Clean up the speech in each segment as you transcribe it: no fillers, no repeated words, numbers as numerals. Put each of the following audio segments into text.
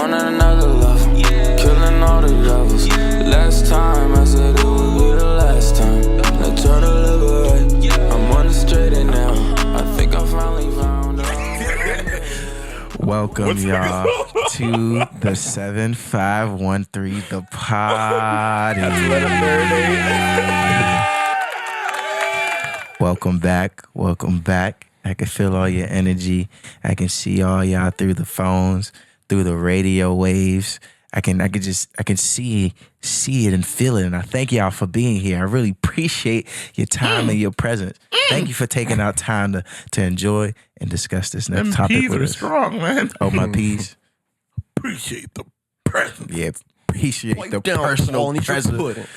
on another level, killing all the devils. Last time I said it would be the last time. Now try to liberate. I'm on the straight and now. I think I finally found out. Welcome, y'all, to the 7513, the party. Welcome back. Welcome back. I can feel all your energy. I can see all y'all through the phones, through the radio waves. I can see it and feel it. And I thank y'all for being here. I really appreciate your time and your presence. Thank you for taking out time to enjoy and discuss this next topic with us. Strong, man. Oh, my peas. Appreciate the presence. Yeah, appreciate the personal presence.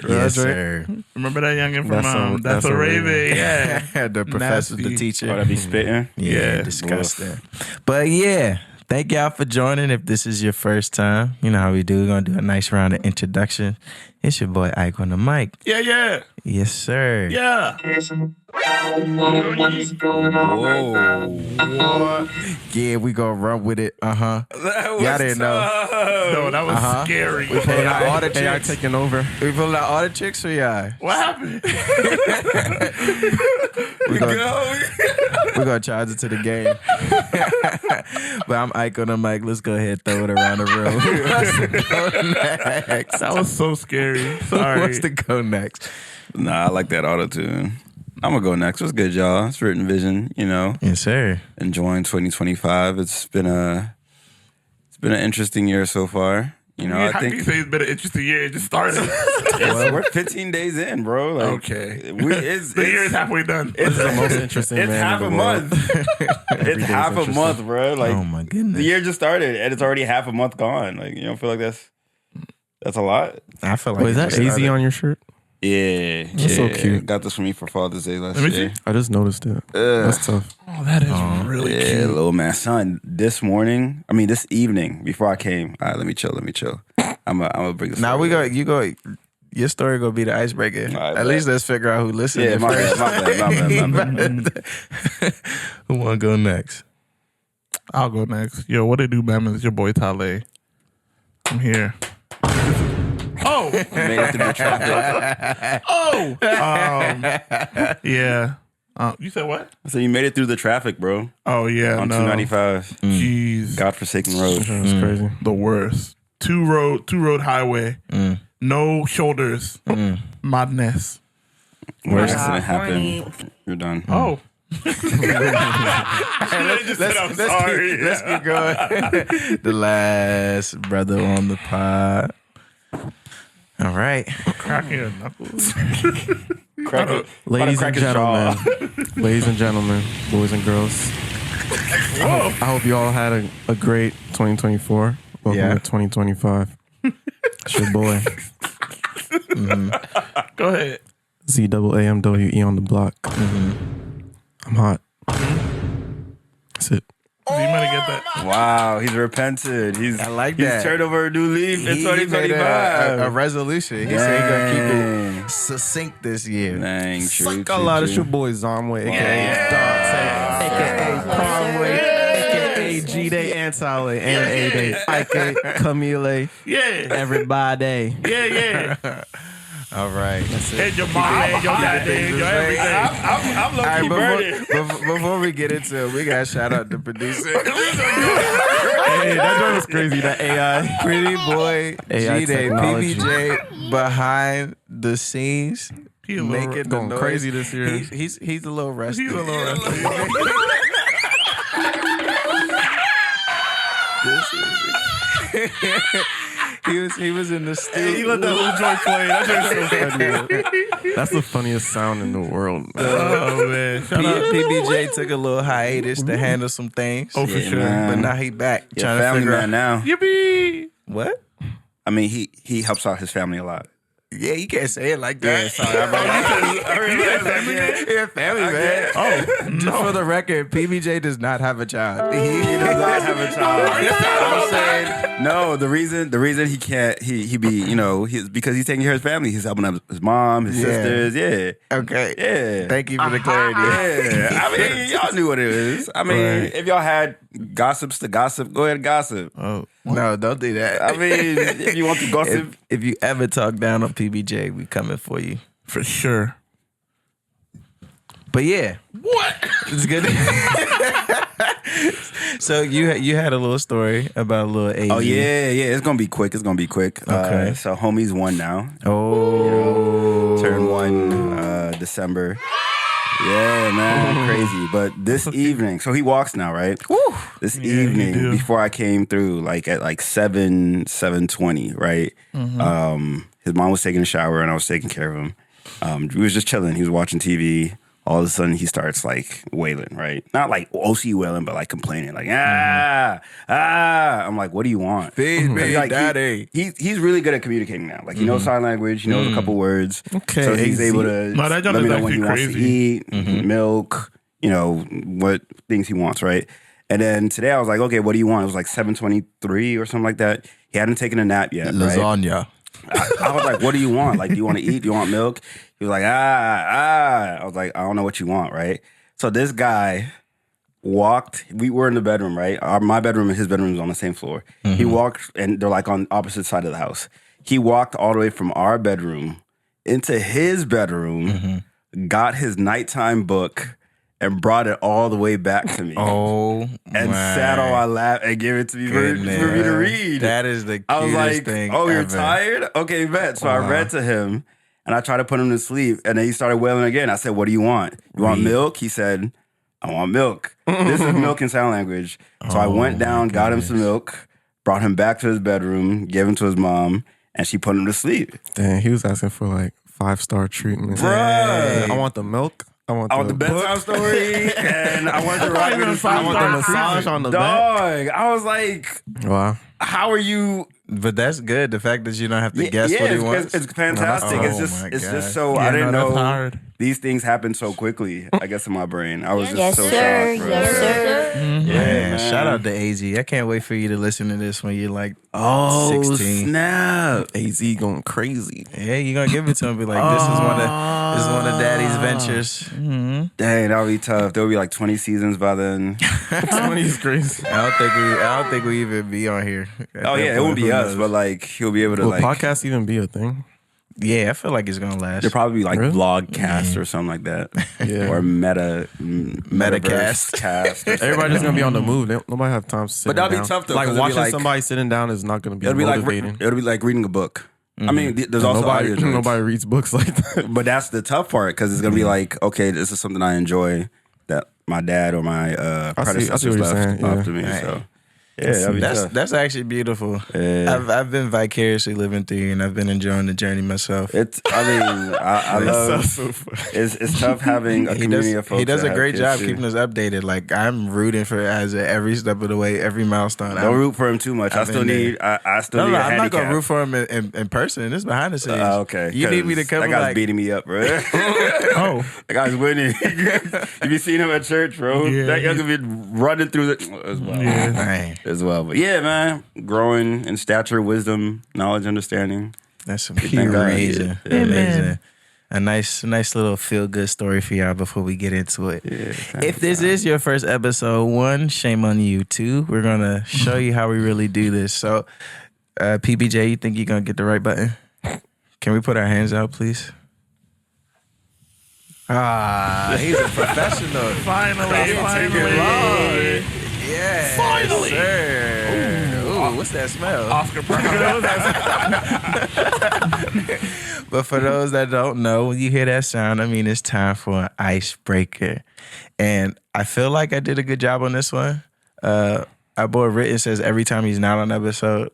Yes, sir. Remember that youngin' from That's a Raven? Yeah. The professor, the teacher. Oh, that be spitting? Yeah, disgusting. But yeah, thank y'all for joining. If this is your first time, you know how we do. We're going to do a nice round of introduction. It's your boy Ike on the mic. Yeah. Yes, sir. Yeah. Whoa. Yeah, we going to run with it. Uh-huh. Y'all didn't know. No, that was scary. We pulling out all the AI tricks. taking over. We pulling out all the tricks for y'all. What happened? We're going to charge it to the game. But I'm Ike on the mic. Let's go ahead and throw it around the room. What's the go next? That was so scary. Sorry. What's the go next? Nah, I like that auto-tune. I'm going to go next. What's good, y'all? It's Written Vision, you know. Yes, sir. Enjoying 2025. It's been an interesting year so far. You know, How I think can you say it's been an interesting year? It just started. we're 15 days in, bro. Like, Okay. The year is halfway done. This is the most interesting It's man half in a the world. month. It's half a month, bro. Like, Oh, my goodness. the year just started and it's already half a month gone. Like, you don't feel like that's a lot? I feel like Wait, is that it AZ started. on your shirt? Yeah. That's so cute. Got this for me for Father's Day last Let me year. see. I just noticed it. That's tough. Oh, that is really Yeah, cute. little man. Son, this evening, before I came, all right, let me chill. I'm gonna bring this. Now your story gonna be the icebreaker. All right, At least let's figure out who listens. Yeah, my bad. Who wanna go next? I'll go next. Yo, what it do, Bama? It's your boy Tale. I'm here. Oh! Made it through the traffic. Oh! Yeah. You said what? So you made it through the traffic, bro. Oh, yeah. On no. 295. Jeez. Godforsaken road. That's crazy. The worst. Two road highway. No shoulders. Madness. Worst is gonna happen. You're done. Oh. Let's keep going. The last brother on the pod. All right. Cracking your knuckles. Ladies and gentlemen, boys and girls. I hope you all had a great 2024. Welcome Yeah. to 2025. It's your boy, Go ahead. ZAAMWE on the block. I'm hot. That's it. You might get that. Wow, he's repented. I like He's that. turned over a new leaf in He made 2025. a resolution. He said he's gonna keep it succinct this year. Dang, true. A lot of your boy Zomway, aka aka Conway, aka G-Day and Sale and A-Day, Ike, Camille, Yeah. everybody. Yeah. All right. And your mom and your dad and your everything. I'm All low-key right, burning. before we get into it, we gotta shout out the producer. Hey, that joint was crazy. That AI. Pretty boy AI G-Day, technology. PBJ behind the scenes, He a little making the going noise. crazy this year. He's a little rusty. He's a little rusty. He was in the studio. He let that little joint play. That joint's so funny. That's the funniest sound in the world. Oh, man. Shout out. PBJ took a little hiatus to handle some things. Oh, for Yeah, sure. man. But now he back Yeah, trying to family figure man out now. Yippee. what. I mean, he helps out his family a lot. Yeah, you can't say it like that. Yeah, sorry. I realized that. Yeah, family man. Oh, Just for the record, PBJ does not have a child. He He does not have have a child. I'm saying no. The reason he can't he be he's because he's taking care of his family. He's helping out his mom, his sisters. Yeah. Okay. Yeah. Thank you for the clarity. Yeah. I mean, y'all knew what it is. I mean, if y'all had gossips to gossip, go ahead and gossip. Oh, No, don't do that. I mean, if you want to gossip, if you ever talk down on PBJ, we coming for you. for sure. But yeah, What? it's good. So you had a little story about a little AZ. oh yeah, it's gonna be quick. Okay. So homies won now. Oh, Turn 1 December. Yeah, man, crazy. But this evening, so he walks now, right? This Yeah, he evening, do. before I came through, like at 7:20, right? His mom was taking a shower and I was taking care of him. We was just chilling. He was watching TV. All of a sudden, he starts like wailing, right? Not like OC wailing, but like complaining, like I'm like, what do you want? feed me, Like, daddy. He's really good at communicating now. Like he knows sign language. He knows a couple words. Okay, So he's AZ. able to No, that let joint me is know when he actually wants to crazy. eat, milk, what things he wants, right? And then today I was like, okay, what do you want? It was like 7:23 or something like that. He hadn't taken a nap yet, right? Lasagna. I was like, what do you want? Like, do you want to eat? Do you want milk? He was like, I was like, I don't know what you want, right? So this guy walked. We were in the bedroom, right? My bedroom and his bedroom was on the same floor. He walked, and they're like on opposite side of the house. He walked all the way from our bedroom into his bedroom, got his nighttime book, and brought it all the way back to me. Oh, and sat on my lap and gave it to me for me to read. That is the cutest I was like, thing. "Oh, you're ever. tired? Okay, bet." So I read to him, and I tried to put him to sleep, and then he started wailing again. I said, "What do you want? You want milk?" He said, "I want milk." This is milk in sign language. So I went down, got him some milk, brought him back to his bedroom, gave him to his mom, and she put him to sleep. Dang, he was asking for like 5-star treatment. Bruh. I want the milk. I want the bedtime story, and I wanted to rock with I want the massage on the back. dog. I was like, Wow. "How are you?" But that's good. The fact that you don't have to guess what he it's, wants. it's fantastic. Oh, it's my just God. so Yeah, I didn't no, that's know hard. these things happen so quickly. I guess in my brain, I was just Yes, so sir. shocked. Bro. Yes, sir. Yeah, man. shout out to AZ. I can't wait for you to listen to this when you're like Oh 16. snap! AZ going crazy. Yeah, you're gonna give it to him. Be like, this is one of Daddy's ventures. Dang, that would be tough. There would be like 20 seasons by then. 20 is crazy. I don't think we even be on here. at Oh that yeah, it point. won't be Who us, knows? but like he'll be able to Will like. podcasts even be a thing? Yeah, I feel like it's gonna last. There'll probably be like Really? vlogcast or something like that, Yeah. or metaverse cast. Or Everybody's just gonna be on the move. Nobody have time to sit. But that'll be down. tough, though, Like 'cause it'll be watching like- somebody sitting down is not gonna be It'll be like motivating. reading a book. I mean, there's also nobody, audio joints. nobody reads books like that. But that's the tough part because it's gonna be like, okay, this is something I enjoy that my dad or my I see what predecessors you're left saying, yeah. after me. Right. So yeah, that'd be tough. That's actually beautiful. Yeah. I've been vicariously living through you, and I've been enjoying the journey myself. It's. I mean, I love. It's tough having a community of folks. He does that a have great kids, job too. keeping us updated. Like I'm rooting for Isaac every step of the way, every milestone. Don't root for him too much. I I've still been need. I still No, need. no, a I'm not gonna handicap. root for him in person. This is behind the scenes. Okay, You need me to 'cause come That guy's like beating me up, bro. Oh, That guy's winning. You be seeing him at church, bro. Yeah, That young be running through the as well. yeah. Dang, As well, but yeah, man, growing in stature, wisdom, knowledge, understanding. that's some Thank God. amazing, Yeah. amazing. A nice little feel good story for y'all before we get into it. If this is your first episode, 1, shame on you. 2, we're gonna show you how we really do this. So, PBJ, you think you're gonna get the right button? Can we put our hands out, please? Ah, he's a professional. Finally. Yeah. Finally. Sir. Ooh, what's that smell? Oscar But for those that don't know, when you hear that sound, I mean, it's time for an icebreaker. And I feel like I did a good job on this one. Our boy Ritten says every time he's not on an episode,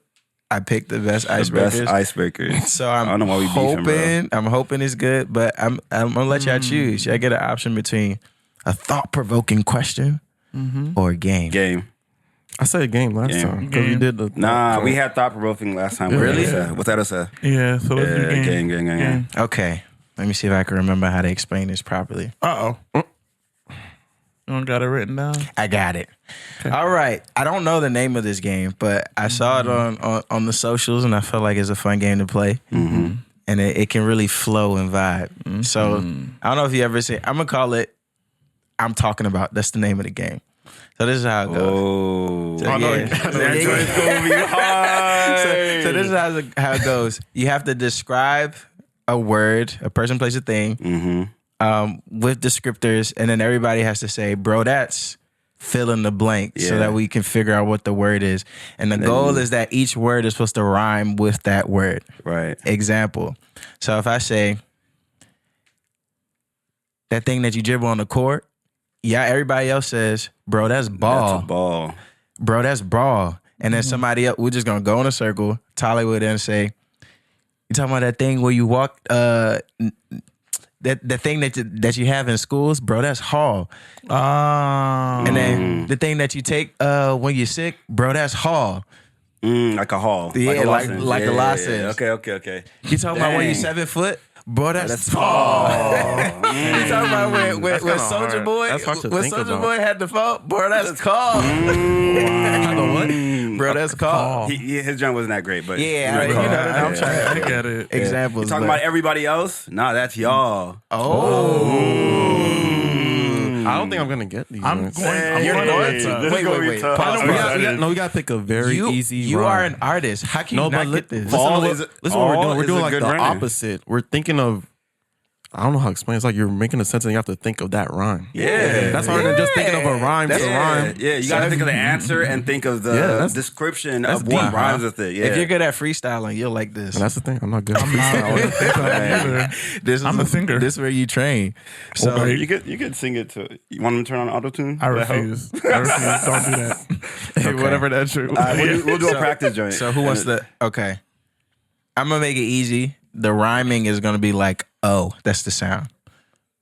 I pick the best Best icebreakers. icebreakers. So I don't know why we beefing, bro. I'm hoping it's good, but I'm gonna let y'all choose. Y'all get an option between a thought-provoking question or a game. Game. I said a game last Game. time because we did the. Nah, we had thought provoking last time. Really? Without us, yeah, Yeah, so let's do gang. Okay, let me see if I can remember how to explain this properly. Uh-oh. You don't got it written down? I got it. All right. I don't know the name of this game, but I saw it on the socials, and I felt like it's a fun game to play. Mm-hmm. And it can really flow and vibe. Mm-hmm. So I don't know if you ever seen. I'm gonna call it. I'm talking about. That's the name of the game. So this is how it goes. Oh, So, yeah. that joint's gonna be hard. So this is how it goes. You have to describe a word, a person, place, a thing, with descriptors, and then everybody has to say, "Bro, that's." Fill in the blank so that we can figure out what the word is. And the goal is that each word is supposed to rhyme with that word. Right. Example. So if I say, that thing that you dribble on the court, everybody else says, bro, that's ball. That's a ball. Bro, that's ball. And then somebody else, we're just going to go in a circle. Tolly would then say, you talking about that thing where you walk, the thing that you have in schools, bro, that's hall. And then the thing that you take when you're sick, bro, that's hall. Like a hall. Yeah, like a license. Yeah. Okay. You talking about when you're 7 foot? Bro, that's tall. You talking about when Soulja Boy, when Soulja Boy had the fall? Bro, that's tall. Bro, that's tall. His joint wasn't that great, but I'm trying to get it. Examples. You talking about everybody else? Nah, that's y'all. I don't think I'm gonna get these. I'm ones. going to. Wait. We gotta pick a very easy. You rhyme. are an artist. How can you not get this? Listen what we're doing. We're doing like the opposite. We're thinking of. I don't know how to explain. It's like you're making a sentence and you have to think of that rhyme. Yeah. That's harder than just thinking of a rhyme. That's a rhyme. Yeah, you gotta think of the answer and think of the description of what rhymes with it. Yeah. If you're good at freestyling, you'll like this. And that's the thing. I'm not good at freestyle. I'm a singer. This is where you train. So you could sing it to. You want them to turn on auto tune? I refuse. Don't do that. Hey, whatever that's true. We'll do a practice joint. So who wants the? Okay, I'm gonna make it easy. The rhyming is gonna be like oh. That's the sound.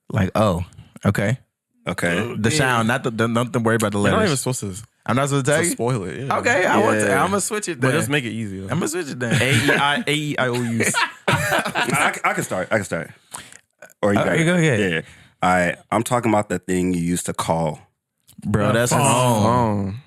Like oh. Okay. The sound, not the. Don't worry about the letters. You're not even supposed to. I'm not supposed to tell you. Spoil it. Yeah. Okay, I'm gonna switch it. Then. But just make it easy. I'm gonna switch it then. A-E-I-O-U's. I can start. Or you go ahead. Yeah. All right. I'm talking about the thing you used to call. Bro, that's home.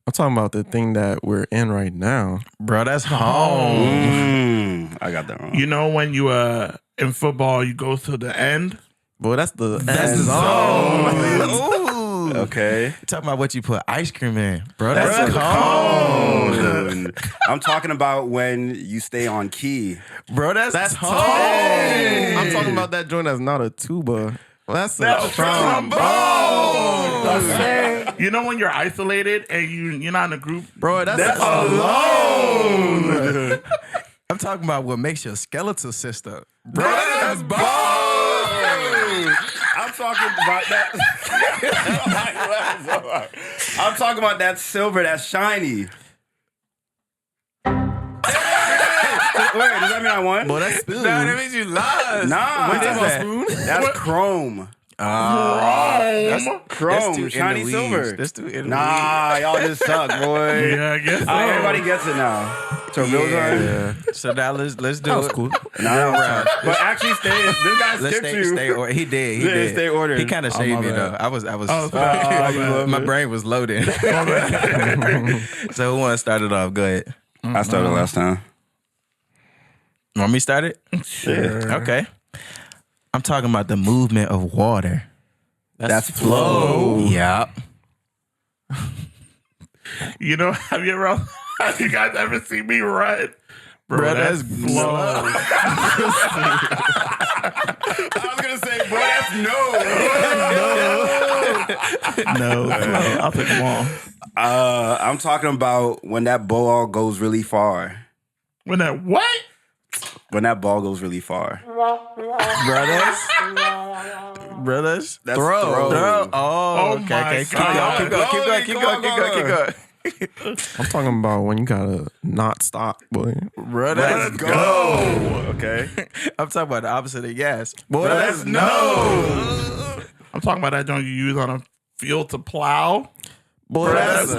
I'm talking about the thing that we're in right now. Bro, that's home. I got that wrong. You know when you in football you go to the end? Boy, that's the zone. Ooh. Okay. Talking about what you put ice cream in. Bro, that's cone. I'm talking about when you stay on key. Bro, that's home. I'm talking about that joint that's not a tuba. That's a trombone. You know when you're isolated and you're not in a group? Bro, that's alone. I'm talking about what makes your skeletal system. Bro, that's bone. I'm talking about that. I'm talking about that silver that's shiny. Wait, does that mean I won? Boy, that's spoon. No, that means you lost. Nah. What is that? Spoon? That's chrome. Chrome, shiny silver. That's too in the Nah, y'all just suck, boy. Yeah, I guess so. Everybody gets it now. So real time. So now let's do it. Cool. Nah, but actually, this guy Let's skipped you. He did. Stay ordered. He kind of saved me though. I was. My brain was loading. So who want to start it off? Go ahead. I started last time. Want me to start it? Sure. Okay. I'm talking about the movement of water. That's flow. Yep. You know, have you guys ever seen me run? Bro, that's flow. I was gonna say, bro, that's No, I'll take them all. I'm talking about when that ball goes really far. When that what? When that ball goes really far. Brothers. That's Throw. Oh, my okay. God. Keep going. I'm talking about when you gotta not stop, boy. Let's go. Okay. I'm talking about the opposite of yes. Boy, that's no. I'm talking about that joint you use on a field to plow. Boy, that's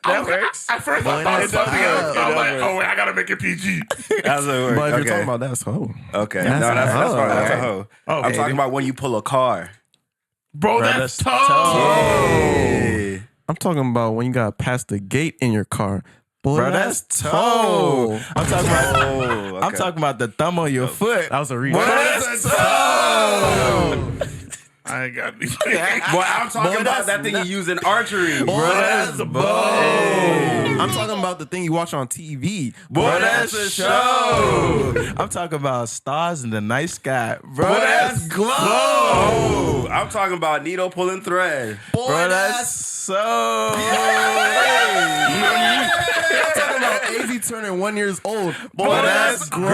That works. I first I thought it's something else. I was like, oh wait, I gotta make it PG. That's what it works. But if Okay. you're talking about that's hoe. Okay. That's No, that's a fine. hoe, That's a right? hoe. Oh, I'm talking about when you pull a car. Bro, that's tough. Hey. I'm talking about when you got past the gate in your car. Boy, Bro, that's toe. I'm talking about. Oh, okay. I'm talking about the thumb on your foot. That was a reach. Boy, that's toe. I ain't got these. Boy, I'm talking about that thing you use in archery. Bro, that's I'm talking about the thing you watch on TV. Boy, that's a show. I'm talking about stars in the night sky. Bro, that's glow. Oh, I'm talking about needle pulling thread. Bro, that's so. I'm talking about AZ turning 1 year old. Boy, that's grow.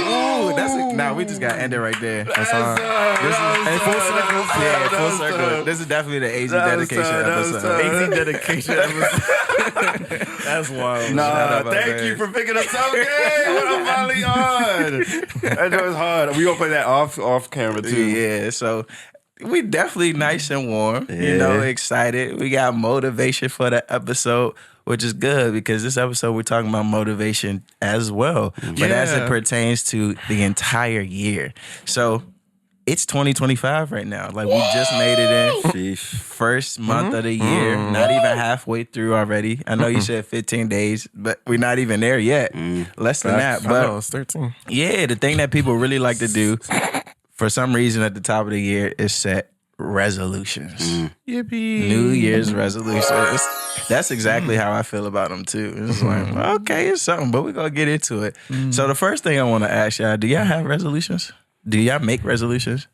Ooh, that's now we just got to end it right there. That's all. This is full circle. Yeah, full circle. This is definitely the AZ dedication episode. AZ dedication episode. That's wild. Nah, thank you for picking us up. Yay, I'm finally on. That was hard. We gonna play that off camera too. Yeah, so we definitely nice and warm. You know, excited. We got motivation for the episode, which is good because this episode we're talking about motivation as well, but as it pertains to the entire year. So it's 2025 right now. Like we just made it in. Sheesh. First month of the year, not even halfway through already. I know you said 15 days, but we're not even there yet. Less than that. I But know, it's 13. yeah, the thing that people really like to do for some reason at the top of the year is set resolutions. Yippee. New Year's resolutions. That's exactly how I feel about them too. It's like, okay, it's something, but we're going to get into it. So the first thing I want to ask y'all, do y'all have resolutions? Do y'all make resolutions?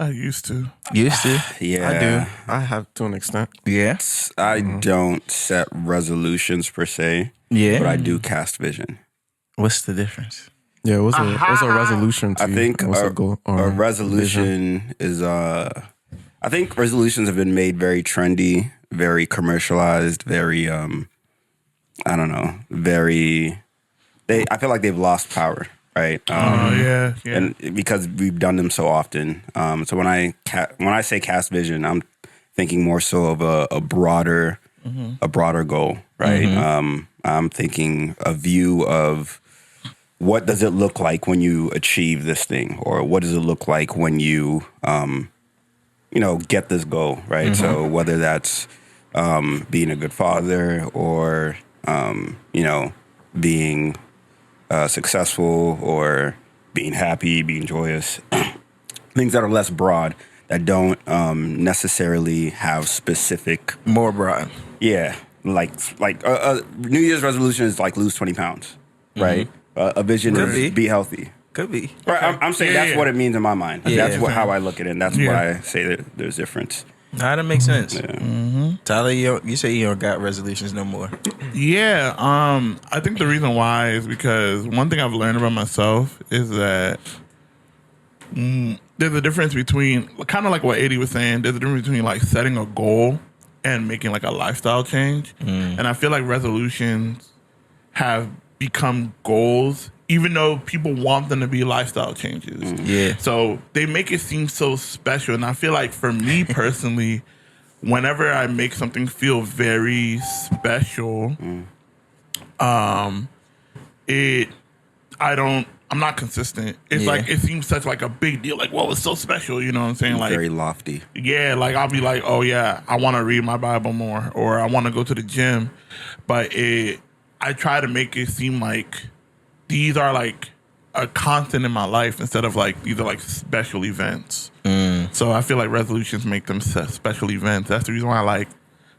I used to. Used to? Yeah, I do. I have to an extent. Yeah. I don't set resolutions per se, Yeah. but I do cast vision. What's the difference? Yeah, what's a resolution to I you? think What's a goal or a vision? resolution is I think resolutions have been made very trendy, very commercialized, very I don't know, very I feel like they've lost power, right? Yeah. And because we've done them so often. So when I say cast vision, I'm thinking more so of a broader goal, right? I'm thinking a view of what does it look like when you achieve this thing, or what does it look like when you get this goal, right? So whether that's being a good father or being successful or being happy, being joyous, things that are less broad, that don't necessarily have specific. More broad. Yeah, like New Year's resolution is like lose 20 pounds, right? A vision Could is be healthy. Could be. Right, I'm saying that's what it means in my mind. Yeah. That's how I look at it, and that's why I say that there's difference. Nah, that makes sense. Tyler, you say you don't got resolutions no more. Yeah, I think the reason why is because one thing I've learned about myself is that there's a difference between, kind of like what AD was saying, there's a difference between like setting a goal and making like a lifestyle change. And I feel like resolutions have become goals, even though people want them to be lifestyle changes. Yeah. So they make it seem so special. And I feel like for me personally, whenever I make something feel very special, I'm not consistent. It's like, it seems such like a big deal. Like, what was so special? You know what I'm saying? Like, Very lofty. yeah, like I'll be like, oh yeah, I want to read my Bible more, or I want to go to the gym. But I try to make it seem like these are like a constant in my life instead of like these are like special events. So I feel like resolutions make them special events. That's the reason why I like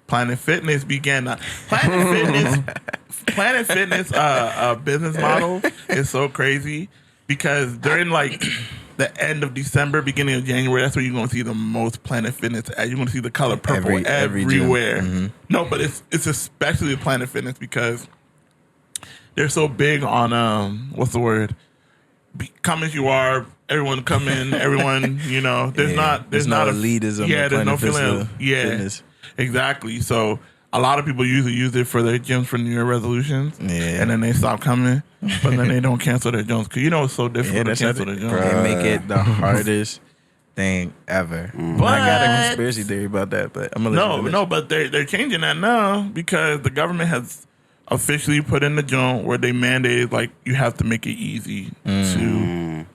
Planet Fitness began. Planet Fitness business model is so crazy because during like the end of December, beginning of January, that's where you're gonna see the most Planet Fitness ads. You're gonna see the color purple Every gym. everywhere. No, but it's especially Planet Fitness because they're so big on what's the word? Come as you are. Everyone come in. Everyone, there's no not a elitism. Yeah, there's no feeling. Fitness. Exactly. So a lot of people usually use it for their gyms for New Year resolutions. Yeah. And then they stop coming, but then they don't cancel their gyms because it's so difficult to cancel their gyms. They make it the hardest thing ever. But I got a conspiracy theory about that, but I'm gonna no, but they're changing that now because the government has officially put in the joint where they mandated like you have to make it easy to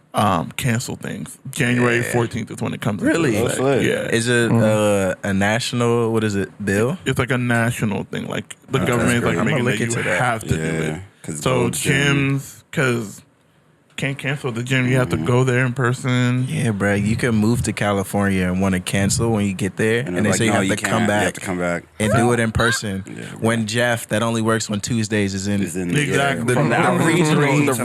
cancel things. January 14th is when it comes. Really? into That's effect. lit. Yeah. Is it a national? What is it? Bill? It's like a national thing. Like the government is great. like I'm gonna making look that you into that. have to do Yeah, it. 'cause So Gold's Gym. gyms, because can't cancel the gym. You have to go there in person. Yeah, bro. You can move to California and want to cancel when you get there, and, they're they like, say you no, have to can't. come You have back to come back. and do it in person. Yeah, when Jeff, that only works on Tuesdays, is in. Is in Exactly. The From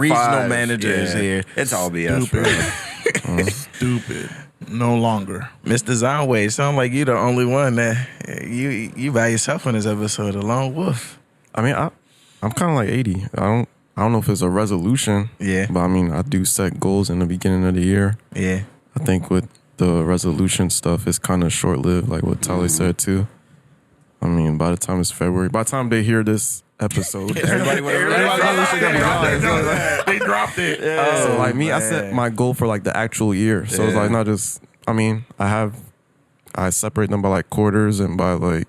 regional manager is here. It's all BS. Stupid. Bro. Stupid. No longer. Mr. Zonway, sound like you the only one that you by yourself on this episode, a lone wolf. I mean, I'm kind of like 80. I don't know if it's a resolution. Yeah. But I mean, I do set goals in the beginning of the year. Yeah. I think with the resolution stuff, it's kind of short lived, like what Tali said too. I mean, by the time it's February, by the time they hear this episode, Everybody would have They dropped it. so like me, I man. set my goal for like the actual year. So it's Yeah. like not just. I mean, I separate them by like quarters and by like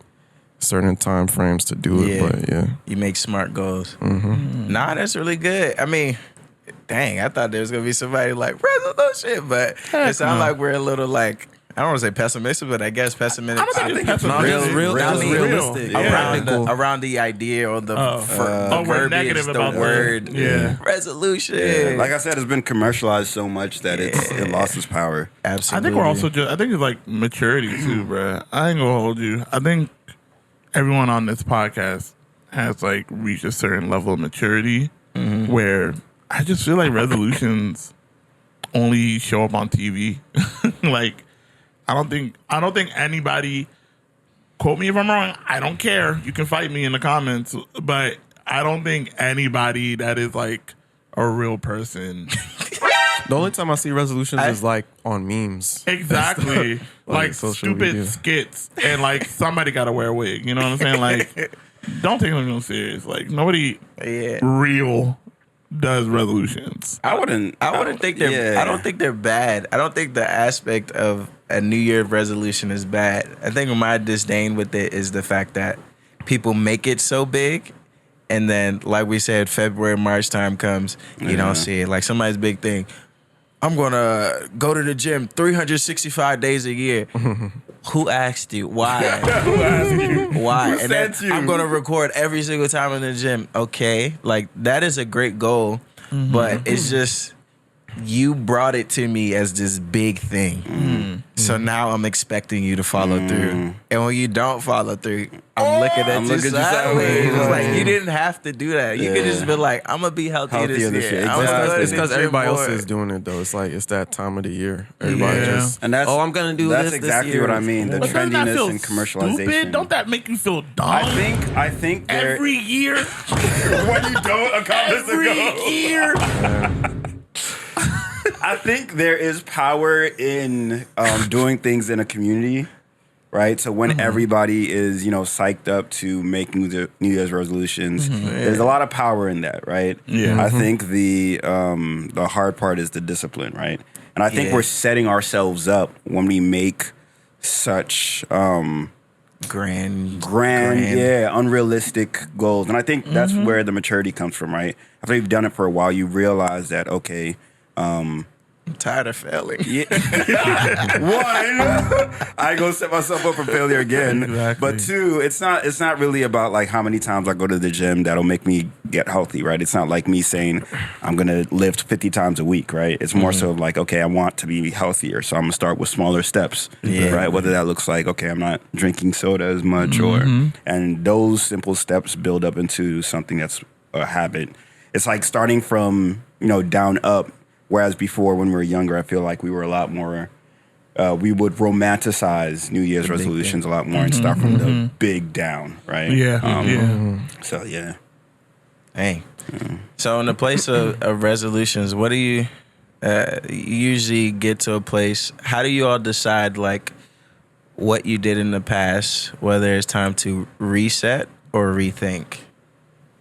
certain time frames to do it. Yeah. But yeah, You make smart goals. Nah, that's really good. I mean, dang, I thought there was gonna be somebody like resolution, but it sounds like we're a little like, I don't want to say pessimistic, but I guess pessimistic. I think it's pessimistic. realistic. Yeah. Around the idea or the we're verbiage, negative the about that. word, Yeah. resolution. Yeah, like I said, it's been commercialized so much that it lost its power. Absolutely. I think we're also just, I think it's like maturity too, bruh. I ain't gonna hold you. I think everyone on this podcast has like reached a certain level of maturity where I just feel like resolutions only show up on TV. Like, I don't think anybody, quote me if I'm wrong, I don't care. You can fight me in the comments, but I don't think anybody that is like a real person. the only time I see resolutions is like on memes. Exactly. like social stupid media. skits and like somebody gotta wear a wig. You know what I'm saying? Like, don't take them real serious. Like, nobody real does resolutions. I wouldn't think they're. yeah. I don't think they're bad. I don't think the aspect of a New Year resolution is bad. I think my disdain with it is the fact that people make it so big, and then, like we said, February, March time comes, you don't see it. Like somebody's big thing. I'm gonna go to the gym 365 days a year. Who asked you? Why? Who asked you? Why? Who And then sent you? I'm gonna record every single time in the gym. Okay, like that is a great goal, but it's just you brought it to me as this big thing. So now I'm expecting you to follow through, and when you don't follow through, I'm looking at you sideways. It's like you didn't have to do that. You could just be like, I'm gonna be healthier Healthier this this year. year. I'm gonna Exactly. go to It's the because gym everybody else more. is doing it though. It's like it's that time of the year. Everybody Yeah. just And that's I'm gonna do that's this exactly year. what I mean. The But doesn't that feel trendiness and commercialization. stupid? Don't that make you feel dumb? I think there every year, when you don't accomplish the every goal. year. I think there is power in doing things in a community, right? So when everybody is, psyched up to make New Year's resolutions, there's a lot of power in that, right? Yeah. I think the hard part is the discipline, right? And I think Yeah. we're setting ourselves up when we make such grand, unrealistic goals. And I think that's where the maturity comes from, right? After you've done it for a while, you realize that, okay, I'm tired of failing. yeah. One, I ain't gonna set myself up for failure again. Exactly. But two, it's not really about like how many times I go to the gym that'll make me get healthy, right? It's not like me saying I'm gonna lift 50 times a week, right? It's more so like, okay, I want to be healthier, so I'm gonna start with smaller steps, right? Whether that looks like, okay, I'm not drinking soda as much, and those simple steps build up into something that's a habit. It's like starting from down up. Whereas before, when we were younger, I feel like we were a lot more, we would romanticize New Year's resolutions a lot more and start from the big down, right? Yeah. So, yeah. Hey. So in the place of resolutions, what do you usually get to a place? How do you all decide like what you did in the past, whether it's time to reset or rethink?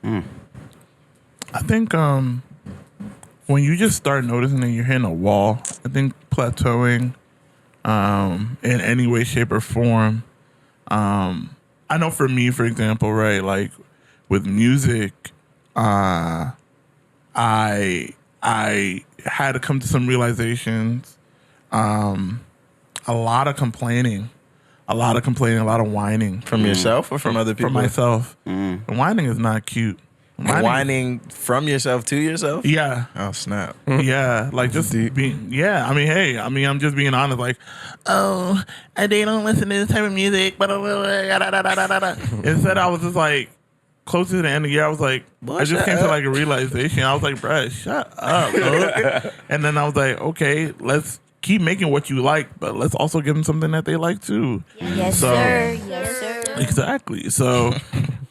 I think when you just start noticing that you're hitting a wall, I think plateauing in any way, shape, or form. I know for me, for example, right, like with music, I had to come to some realizations. A lot of complaining, a lot of whining From yourself or from other people? From myself. And whining is not cute. Whining from yourself to yourself? Yeah. Oh, snap. Yeah, like just being. Yeah, I mean, hey, I'm just being honest. Like, oh, they don't listen to this type of music. Instead, I was just like, close to the end of the year, I was like, I just came to like a realization. I was like, bruh, shut up, bro. And then I was like, okay, let's keep making what you like, but let's also give them something that they like too. Yes, sir. Yes, sir. Exactly. So,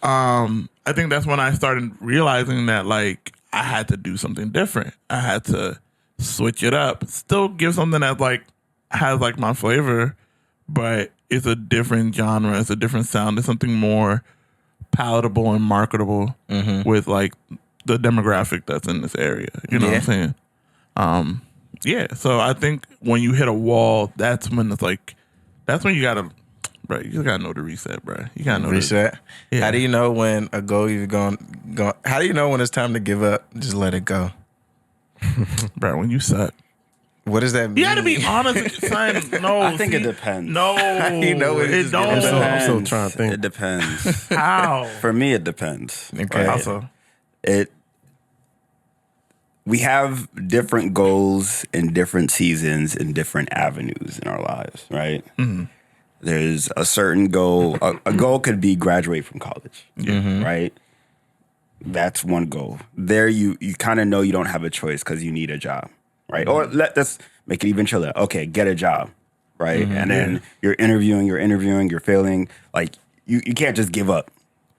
I think that's when I started realizing that like I had to do something different. I had to switch it up. Still give something that like has like my flavor, but it's a different genre. It's a different sound. It's something more palatable and marketable with like the demographic that's in this area. You know what I'm saying? Yeah. So I think when you hit a wall, that's when it's like, that's when you gotta. Bro, you just gotta know to reset, bro. You gotta know Reset? Yeah. How do you know when a goal you've gone? How do you know when it's time to give up? Just let it go. bro. When you suck, What does that mean? you gotta be honest with your son. No, I think it depends. No, You know it it just don't. depends. I'm still trying to think. It depends. How? For me, it depends. Okay. Right? Also, We have different goals in different seasons in different avenues in our lives, right? Mm-hmm. There's a certain goal. A goal could be graduate from college, right? That's one goal. There, you kind of know you don't have a choice because you need a job, right? Or let's make it even chiller. Okay, get a job, right? And then you're interviewing, you're failing. Like you can't just give up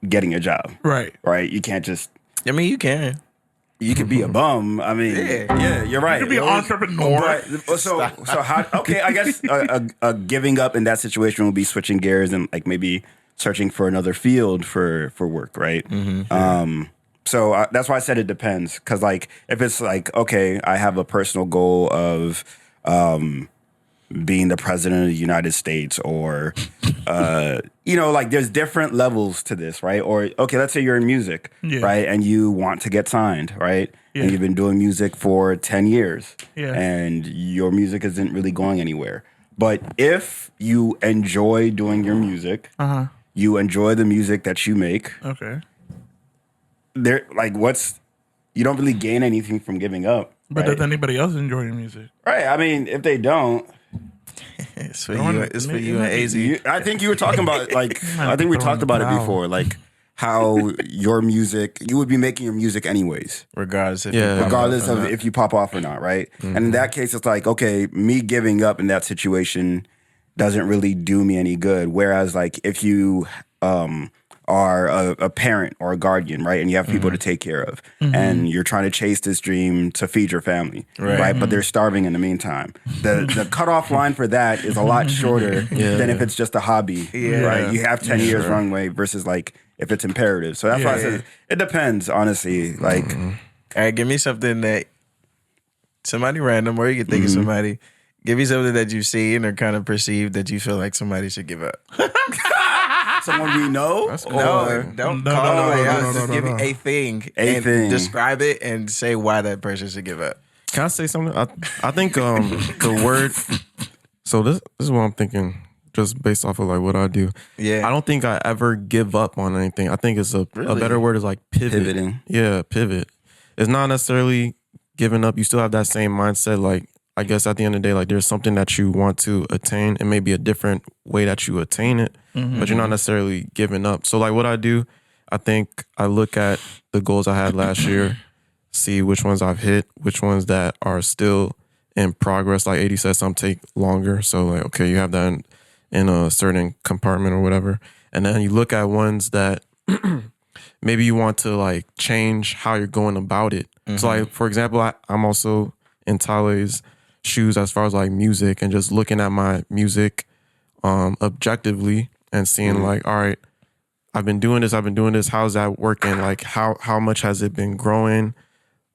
getting a job, right? right? You can't just. I mean, you can. You could be a bum. I mean, yeah, you're right. You could be an entrepreneur. So how? Okay, I guess a giving up in that situation would be switching gears and like maybe searching for another field for work, right? So that's why I said it depends, because like if it's like okay, I have a personal goal of being the president of the United States, or like there's different levels to this, right? Or okay, let's say you're in music, right, and you want to get signed, right, and you've been doing music for 10 years, and your music isn't really going anywhere. But if you enjoy doing your music, you enjoy the music that you make, Okay. there, like, you don't really gain anything from giving up. But right? does anybody else enjoy your music? Right. I mean, if they don't. It's for you. It's for you and AZ. I think you were talking about I think we talked about it before, like how your music, you would be making your music anyways, Regardless if if you pop off or not, right? And in that case, it's like, okay, me giving up in that situation doesn't really do me any good. Whereas like if you are a parent or a guardian, right, and you have people to take care of, and you're trying to chase this dream to feed your family, right? But they're starving in the meantime. The cutoff line for that is a lot shorter than if it's just a hobby, right? You have 10 years runway versus like if it's imperative. So that's why I said it depends, honestly. Like, all right, give me something that somebody random, or you can think of somebody. Give me something that you've seen or kind of perceived that you feel like somebody should give up. someone we know, Don't call nobody else. Just give me a thing. thing. Describe it and say why that person should give up. Can I say something? I think the word. So this is what I'm thinking, just based off of like what I do. Yeah. I don't think I ever give up on anything. I think it's a better word is like pivot. Pivoting. Yeah, pivot. It's not necessarily giving up. You still have that same mindset. Like I guess at the end of the day, like there's something that you want to attain, and maybe a different way that you attain it, but you're not necessarily giving up. So like what I do, I think I look at the goals I had last year, see which ones I've hit, which ones that are still in progress. Like 80 said, some take longer. So like, okay, you have that in a certain compartment or whatever. And then you look at ones that maybe you want to like change how you're going about it. So like, for example, I'm also in Tale's shoes as far as like music, and just looking at my music objectively and seeing like, all right, I've been doing this. How's that working? Like how much has it been growing?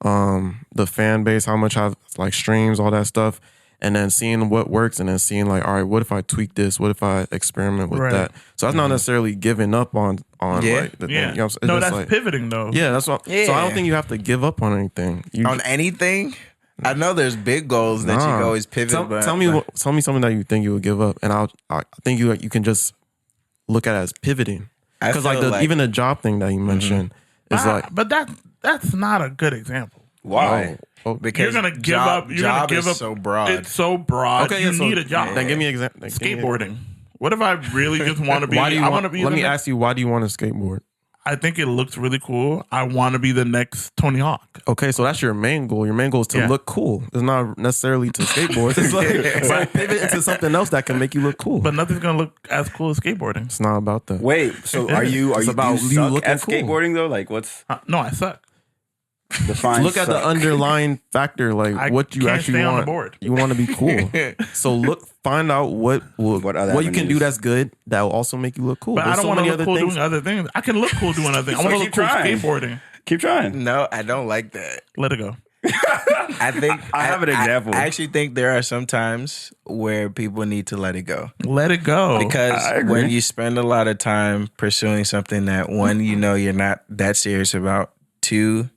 The fan base, how much have like streams, all that stuff. and then seeing what works, and then seeing like, all right, what if I tweak this? What if I experiment with that? So that's not necessarily giving up on like the thing. You know what I'm saying? No, It's that's like, pivoting though. yeah, that's what. So I don't think you have to give up on anything. On anything? I know there's big goals that you can always pivot. Tell me something that you think you would give up, and I think you can just look at it as pivoting. Because like even the job thing that you mentioned is like, but that's not a good example. Why? because You're gonna give up. You're job gonna give is up. so broad. It's so broad. okay, you so need a job. Then give me an example. Skateboarding. What if I really just want to be? Why do you I want want to be. Let me ask you, why do you want to skateboard? I think it looks really cool. I want to be the next Tony Hawk. Okay, so that's your main goal. Your main goal is to look cool. It's not necessarily to skateboard. It's like pivot into something else that can make you look cool. But nothing's gonna look as cool as skateboarding. It's not about that. Wait, so are you about you you suck looking at cool. skateboarding though? Like, what's No, I suck. define? Look at the suck? underlying factor, like I what you can't actually stay on the want. board. You want to be cool. So find out what other you can do avenues? that's good that will also make you look cool. But There's I don't so want to many look other cool things. doing other things. I can look cool doing other things. I So want to keep look cool trying. skateboarding. Keep trying. No, I don't like that. Let it go. I think I have an example. I actually think there are some times where people need to let it go. Let it go. Because I agree. when you spend a lot of time pursuing something that one, you know you're not that serious about, two,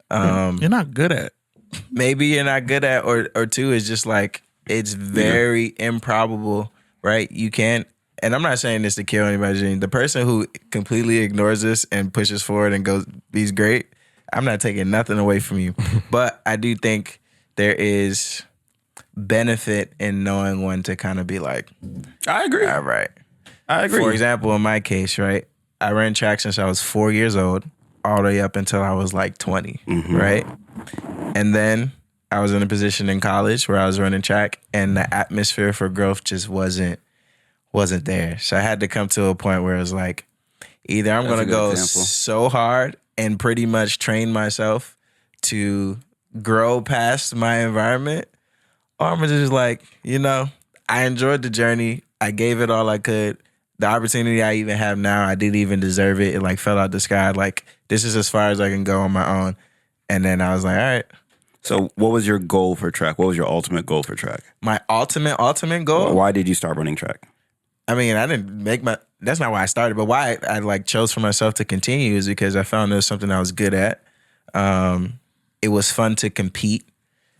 you're not good at. maybe you're not good at, or two is just like it's very improbable, right? You can't, and I'm not saying this to kill anybody's dream. The person who completely ignores this and pushes forward and goes, "He's great." I'm not taking nothing away from you, but I do think there is benefit in knowing when to kind of be like, I agree. all right. I agree. For example, in my case, right, I ran track since I was 4 years old, all the way up until I was like 20, right? And then I was in a position in college where I was running track, and the atmosphere for growth just wasn't there. So I had to come to a point where it was like, either I'm That's going a to good go example. so hard and pretty much train myself to grow past my environment, or I'm just like, I enjoyed the journey. I gave it all I could. The opportunity I even have now, I didn't even deserve it. It like fell out the sky. Like, this is as far as I can go on my own. And then I was like, all right. So, what was your goal for track? What was your ultimate goal for track? My ultimate goal. Why did you start running track? I mean, I didn't that's not why I started, but why I like chose for myself to continue is because I found it was something I was good at. It was fun to compete.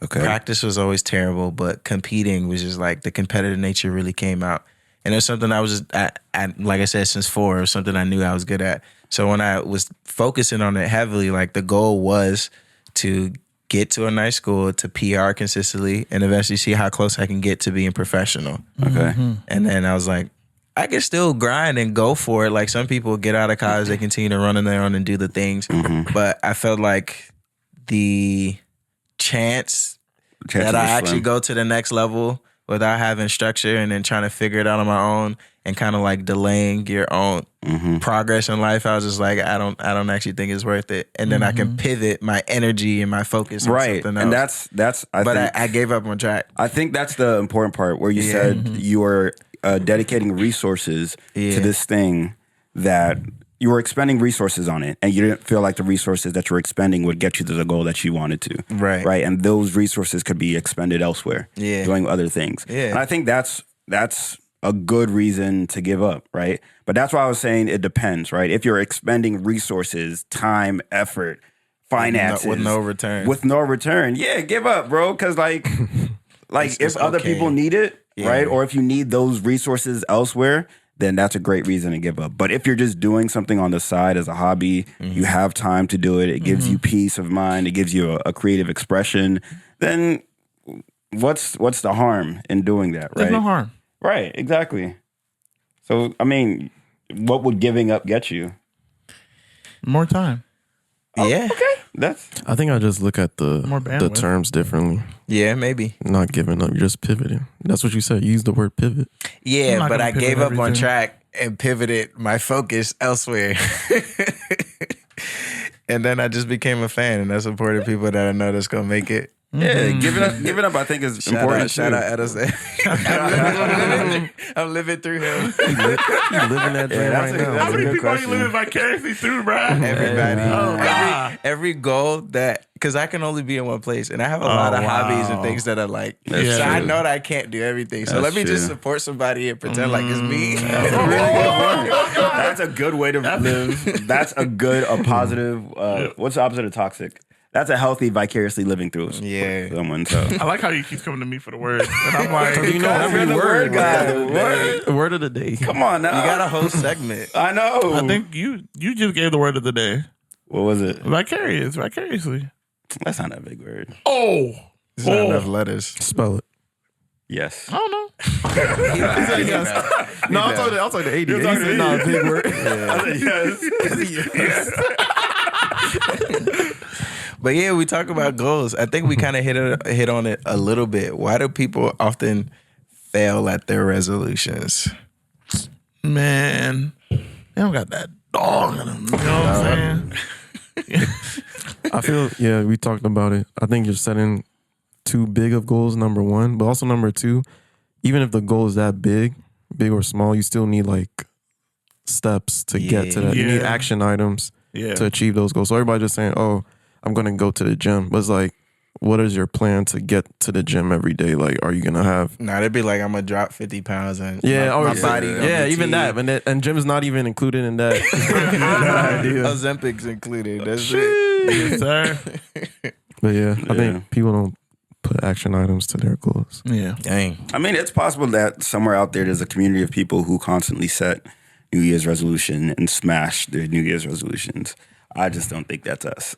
Okay. Practice was always terrible, but competing was just like the competitive nature really came out. And it was something I was just, like I said, since 4, it was something I knew I was good at. So when I was focusing on it heavily, like the goal was to get to a nice school, to PR consistently, and eventually see how close I can get to being professional. Okay. And then I was like, I can still grind and go for it. Like some people get out of college, they continue to run on their own and do the things. But I felt like the chance that I actually go to the next level without having structure and then trying to figure it out on my own and kind of like delaying your own progress in life, I was just like, I don't actually think it's worth it. And then I can pivot my energy and my focus on something else. And that's I gave up on track. I think that's the important part where you said you were dedicating resources to this thing that you were expending resources on it, and you didn't feel like the resources that you were expending would get you to the goal that you wanted to. Right. And those resources could be expended elsewhere, doing other things. Yeah. And I think that's a good reason to give up, right? But that's why I was saying it depends, right? If you're expending resources, time, effort, finances with no return. With no return, yeah, give up, bro. Because like if other people need it, right? Or if you need those resources elsewhere, then that's a great reason to give up. But if you're just doing something on the side as a hobby, you have time to do it, it gives you peace of mind, it gives you a creative expression, then what's the harm in doing that, right? There's no harm. Right, exactly. So, I mean, what would giving up get you? More time. Yeah. Okay. I think I just look at More the bandwidth. terms differently. Yeah, maybe. Not giving up, you're just pivoting. That's what you said. You used the word pivot. I'm Yeah, not but gonna I gave pivot up on everything. track and pivoted my focus elsewhere. And then I just became a fan, and I supported people that I know that's gonna make it. Yeah, giving up I think is important. Shout too. out Edison. I'm living through him. You living that dream that's right a- now. that's How a many good people are you question. living vicariously through, bro? Everybody. wow. Every goal that, because I can only be in one place, and I have a lot of hobbies and things that are like. That's so I true. know that I can't do everything. So That's let me just true. support somebody and pretend like it's me. That's a good way to live. That's a positive. What's the opposite of toxic? That's a healthy vicariously living through. Yeah. Someone. So I like how you keep coming to me for the word. And I'm like, You know every you're the word, word guy. Word of the day. Come on now. You got a whole segment. I know. I think you just gave the word of the day. What was it? Vicariously. That's not a big word. Oh. There's not enough letters. Spell it. Yes. I don't know. No, I'll talk to 80. You're talking to me. Not a big word. I said yes. But yeah, we talk about goals. I think we kind of hit on it a little bit. Why do people often fail at their resolutions? Man, they don't got that dog in them. You know what I'm saying? I feel, yeah, we talked about it. I think you're setting too big of goals, number one. But also, number two, even if the goal is that big or small, you still need like steps to get to that. You need Yeah. action items Yeah. to achieve those goals. So everybody just saying, oh, I'm going to go to the gym. But it's like, what is your plan to get to the gym every day? Like, are you going to have... Nah, they'd be like, I'm going to drop 50 pounds and my body. Yeah, even that. And gym's not even included in that. Ozempic's included. That's it. Yes, sir. But yeah, I think people don't put action items to their goals. Yeah. Dang. I mean, it's possible that somewhere out there there's a community of people who constantly set New Year's resolution and smash their New Year's resolutions. I just don't think that's us.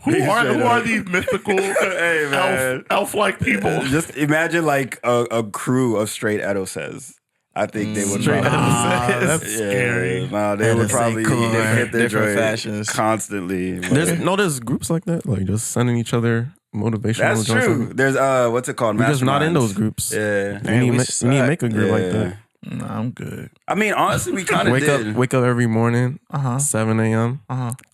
Who are these mystical man. elf-like people? Just imagine like a crew of straight Edo says. I think they would Straight probably... That's scary. No, they would probably cool, they'd hit their different joint fashions. constantly. but- There's groups like that, like just sending each other motivational. That's joints. true. There's what's it called? We're just not in Masterminds. those groups. Yeah. We need to make a group like Yeah. that. Nah, I'm good. I mean, honestly, we kind of did. Wake up every morning, Uh-huh. 7 a.m.,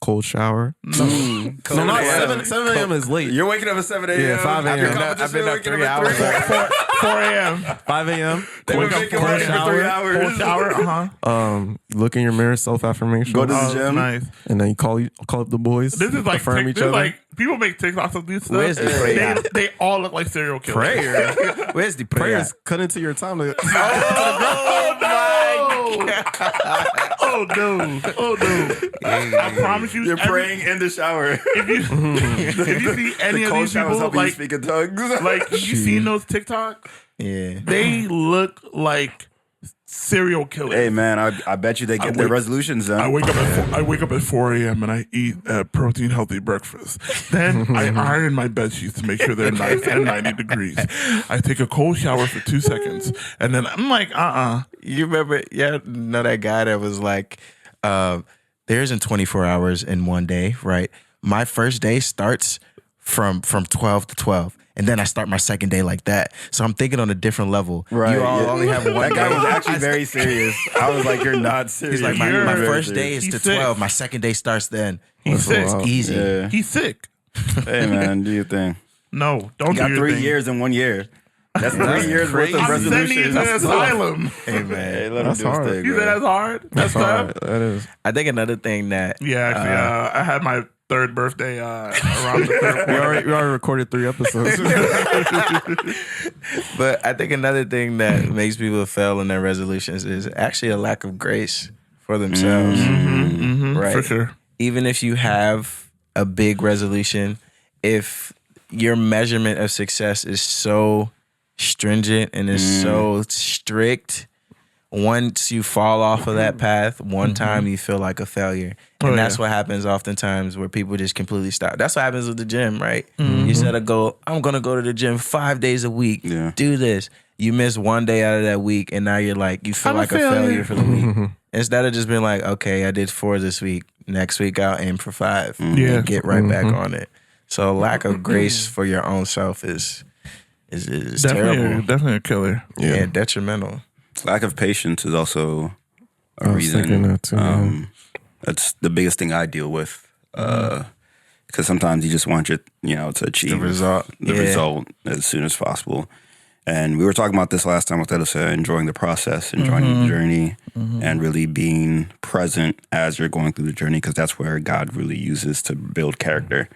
cold shower. No, not Yeah. 7 a.m. is late. You're waking up at 7 a.m. Yeah, 5 a.m. I've been up 3 hours. 4 a.m. 5 a.m. They would make you work for 3 hours. Cold shower. Uh-huh. Look in your mirror, self-affirmation. Go to the Oh, gym. nice. And then you call up the boys. This is like affirm each other. like people make TikToks of these stuff. Where's the prayer? They all look like serial killers. Prayer. Where's the prayer? Prayers cut into your time. To, Oh no! Oh no! I promise you, You're praying in the shower. If you see any The of cold these shower's people, helping you like speak in tongues. you seen those TikToks? Yeah. They look like serial killers. Hey man, I bet you they get their resolutions done. I wake up at 4 a.m. and I eat a protein healthy breakfast. Then I iron my bed sheets to make sure they're nice and 90 degrees. I take a cold shower for 2 seconds, and then I'm like, You remember, know that guy that was like, there isn't 24 hours in one day, right? My first day starts from 12 to 12. And then I start my second day like that. So I'm thinking on a different level. Right, You all yeah. only have one That guy day. was actually very serious. I was like, you're not serious. He's like, my You're first very day is He's to sick. 12. My second day starts then. He's sick. It's easy. Yeah. He's sick. Hey man, do your thing. No, don't You do got your 3 thing. years in 1 year. That's 3 years worth of I'm sending you resolutions. to the asylum. Hey, Hey, man. let him That's do his hard. thing, You said man. that's hard. That's tough. That is. I think another thing that Yeah, actually, I had my third birthday around the third. We already recorded 3 episodes. But I think another thing that makes people fail in their resolutions is actually a lack of grace for themselves. Right. For sure. Even if you have a big resolution, if your measurement of success is so stringent and is so strict, once you fall off of that path one time, you feel like a failure. And that's what happens oftentimes where people just completely stop. That's what happens with the gym, right? You set a goal, I'm going to go to the gym 5 days a week, Yeah. do this. You miss one day out of that week, and now you're like, you feel I'm a like a failure. failure for the week. Instead of just being like, okay, I did 4 this week. Next week, I'll aim for 5. Yeah. And get right back on it. So lack of grace for your own self is terrible. Definitely a killer. Yeah, detrimental. Lack of patience is also a I was thinking reason. that too, man. That's the biggest thing I deal with. Because because sometimes you just want to achieve The result. the Yeah. result as soon as possible. And we were talking about this last time with Elisa, enjoying the process, enjoying the journey, and really being present as you're going through the journey, because that's where God really uses to build character.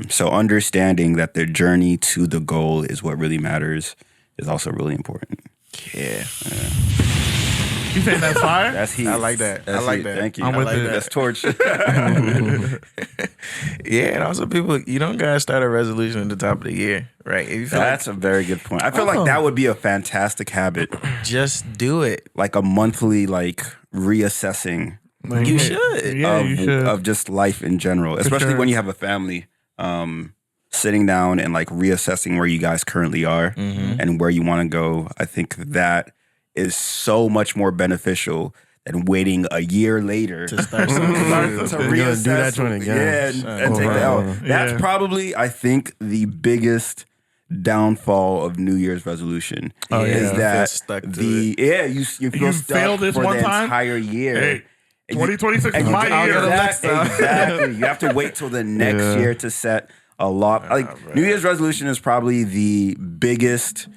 So understanding that the journey to the goal is what really matters is also really important. Yeah. You saying that's fire? That's heat. I like that. That's I like heat. that. Thank you. I'm with like it. that. That's torch. Yeah, and also people, you don't gotta start a resolution at the top of the year, right? If you feel That's a very good point. I feel like that would be a fantastic habit, like just do it. like a monthly reassessing You should. Yeah, you should. of just life in general, especially sure. when you have a family. Sitting down and reassessing where you guys currently are and where you want to go. I think that is so much more beneficial than waiting a year later To start something. to reassess. do that joint again. Yeah, and take the L. That's Yeah. probably, I think, the biggest downfall of New Year's resolution Oh, yeah. is You feel that stuck to you feel You stuck failed this for one the time? entire year. Hey, 2026 is And you- my year. Exactly. You have to wait till the next year to set a lot. New Year's resolution is probably the biggest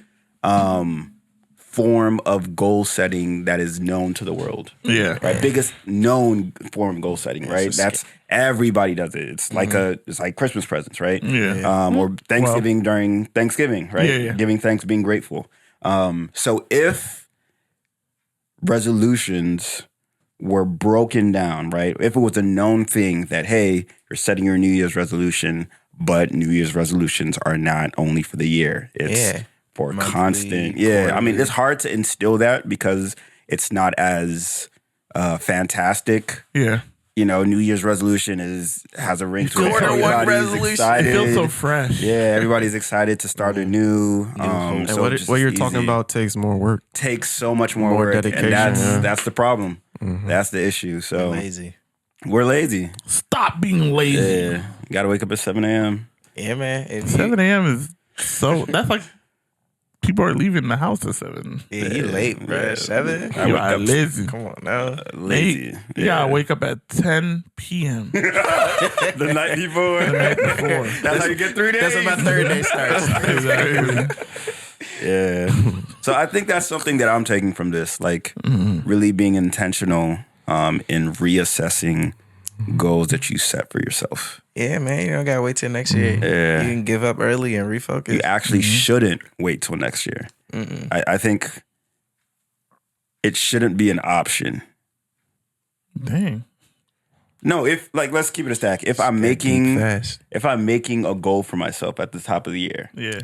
form of goal setting that is known to the world. Yeah. Right. Biggest known form of goal setting. Right. That's everybody does it. It's it's like Christmas presents. Right. Yeah. Or Thanksgiving during Thanksgiving. Right. Yeah, yeah. Giving thanks, being grateful. So if resolutions were broken down, right? If it was a known thing that, hey, you're setting your New Year's resolution, but New Year's resolutions are not only for the year. It's Yeah. for Monthly, constant. Yeah. I mean, quarterly. it's hard to instill that because it's not as fantastic. Yeah. New Year's resolution has a ring to it. Quarter one Everybody's resolution. It excited. feels so fresh. Yeah, everybody's excited to start anew. And So what just you're easy. talking about takes more work. Takes so much more More work, dedication, and yeah. that's the problem. That's the issue. So Lazy. we're lazy. Stop being lazy. Yeah, you gotta wake up at 7 a.m. Yeah, man. If you, 7 a.m. is that's like people are leaving the house at 7. yeah, you late, bro. Yeah. 7? I You wake are up lazy. Come on now. lazy. You gotta wake up at 10 p.m. The night before. That's how you get 3 days. That's when my third day starts. Exactly. Yeah. So I think that's something that I'm taking from this, really being intentional in reassessing goals that you set for yourself. Yeah, man. You don't gotta wait till next year. Yeah. You can give up early and refocus. You actually shouldn't wait till next year. I think it shouldn't be an option. Dang. No, if let's keep it a stack. If I'm making a goal for myself at the top of the year, Yeah.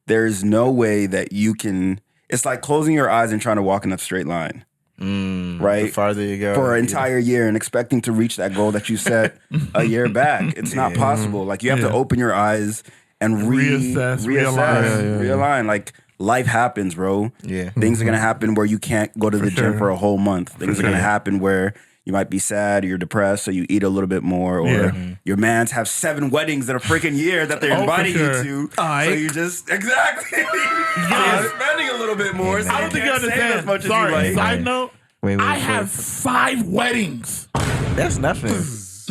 there's no way that you can. It's like closing your eyes and trying to walk in a straight line, The right? farther you go. For an entire year and expecting to reach that goal that you set a year back. It's not possible. Like you have to open your eyes and Reassess, realign. realign. Like life happens, bro. Yeah. Things are gonna happen where you can't go to the gym sure. for a whole month. Things are gonna sure. happen where you might be sad, or you're depressed, so you eat a little bit more, or Yeah. your mans have 7 weddings in a freaking year that they're Oh, for inviting sure. you to. So you just exactly Yes. spending a little bit more. So I don't think you can't save understand. as much Sorry. as you like. Side note. Wait, I have 5 weddings. That's nothing.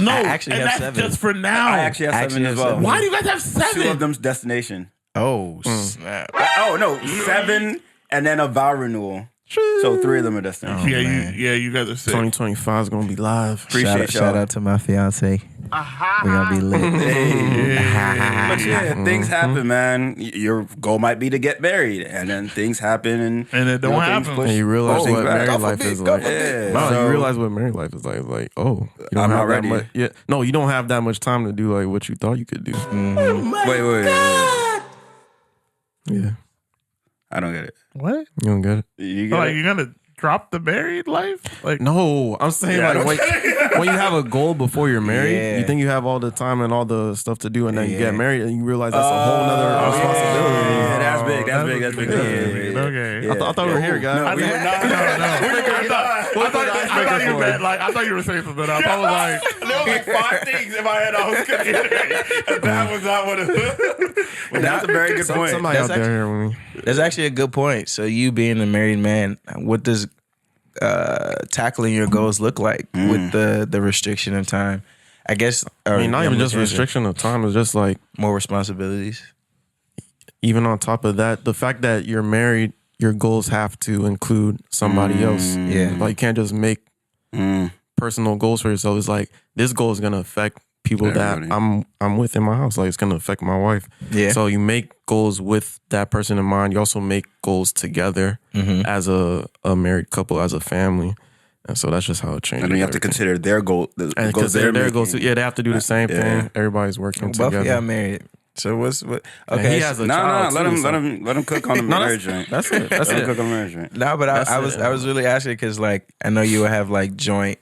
No, I actually and have that's 7. just for now. I actually have 7 as well. 7. Why do you guys have 2 of 7? them's destination. Oh, snap. Oh no, 7 and then a vow renewal. So 3 of them are destination. You guys are sick. 2025 is gonna be live. Appreciate Shout y'all. out to my fiance. We're gonna be lit. But yeah, things happen, man. Your goal might be to get married, and then things happen, and And it don't things happen. push- And you realize Oh, what married God life forbid, is God like. forbid. No, So- you realize what married life is like. It's like, oh, you don't I'm have not that ready. much. Yeah, no, you don't have that much time to do like what you thought you could do. Wait. Yeah, I don't get it. What? you don't get it. You get Like it? you're gonna drop the married life? Like No, I'm saying Yeah, I like don't when you have a goal before you're married, Yeah. you think you have all the time and all the stuff to do, and then you Yeah. get married and you realize that's a whole nother responsibility. Yeah, that's big. That's big. That's big. Yeah. Okay. I thought we were here, guys. I thought you were saying something else. I was like, There was like 5 things in my head I was considering. That was not what it was. But that's a very good point. Somebody out That's there here with me. That's actually a good point. So you being a married man, what does tackling your goals look like with the restriction of time? I guess. I mean, not yeah, even just I'm looking at it. restriction of time. It's just like, More responsibilities. even on top of that, the fact that you're married, your goals have to include somebody else. Yeah. Like, you can't just make personal goals for yourself. It's like, this goal is gonna affect people Everybody. that I'm with in my house. Like, it's gonna affect my wife. Yeah. So you make goals with that person in mind. You also make goals together as a married couple, as a family. And so that's just how it changes. And then you have to everything. consider their goal. The And goals consider they're their goals. making. Yeah, they have to do the same Yeah. thing. Everybody's working Both together. of y'all married. So what's what? And Okay. he has a No, child let too, him, so- let him cook on the marriage joint. That's it. That's Let him it. cook on the marriage joint. No, but That's I it. was really asking because like I know you will have like joint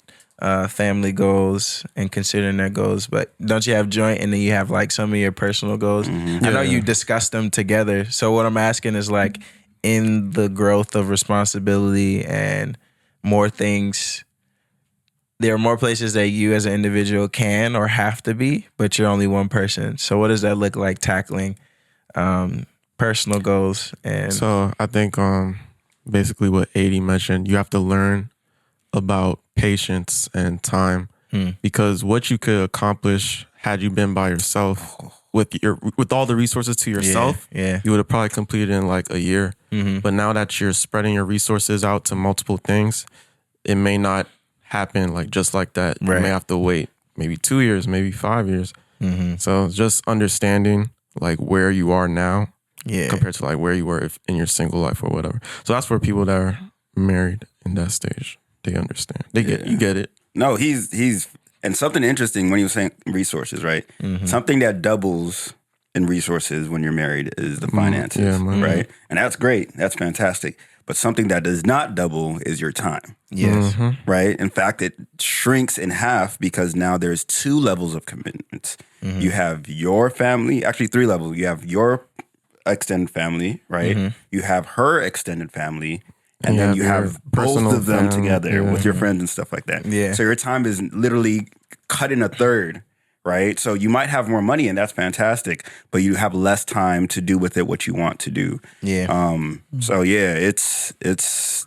family goals and considering their goals, but don't you have joint and then you have like some of your personal goals? I know you discuss them together. So what I'm asking is like in the growth of responsibility and more things, there are more places that you as an individual can or have to be, but you're only one person. So what does that look like tackling personal goals and So I think basically what 80 mentioned, you have to learn about patience and time because what you could accomplish had you been by yourself with all the resources to yourself, yeah. you would have probably completed in like a year. But now that you're spreading your resources out to multiple things, it may not happen like just like that. Right. You may have to wait maybe 2 years, maybe 5 years. So just understanding like where you are now yeah. compared to like where you were in your single life or whatever. So that's for people that are married in that stage. They understand. They get you get it. No, he's and something interesting when he was saying resources, right? Something that doubles in resources when you're married is the finances, yeah, man. right? And that's great. That's fantastic. But something that does not double is your time, Yes. right? In fact, it shrinks in half because now there's 2 levels of commitments. You have your family, actually 3 levels. You have your extended family, right? You have her extended family, and then you your have both personal of them family, together yeah. with your friends and stuff like that. Yeah. So your time is literally cut in a third, right? So you might have more money, and that's fantastic, but you have less time to do with it what you want to do. Yeah. So yeah, it's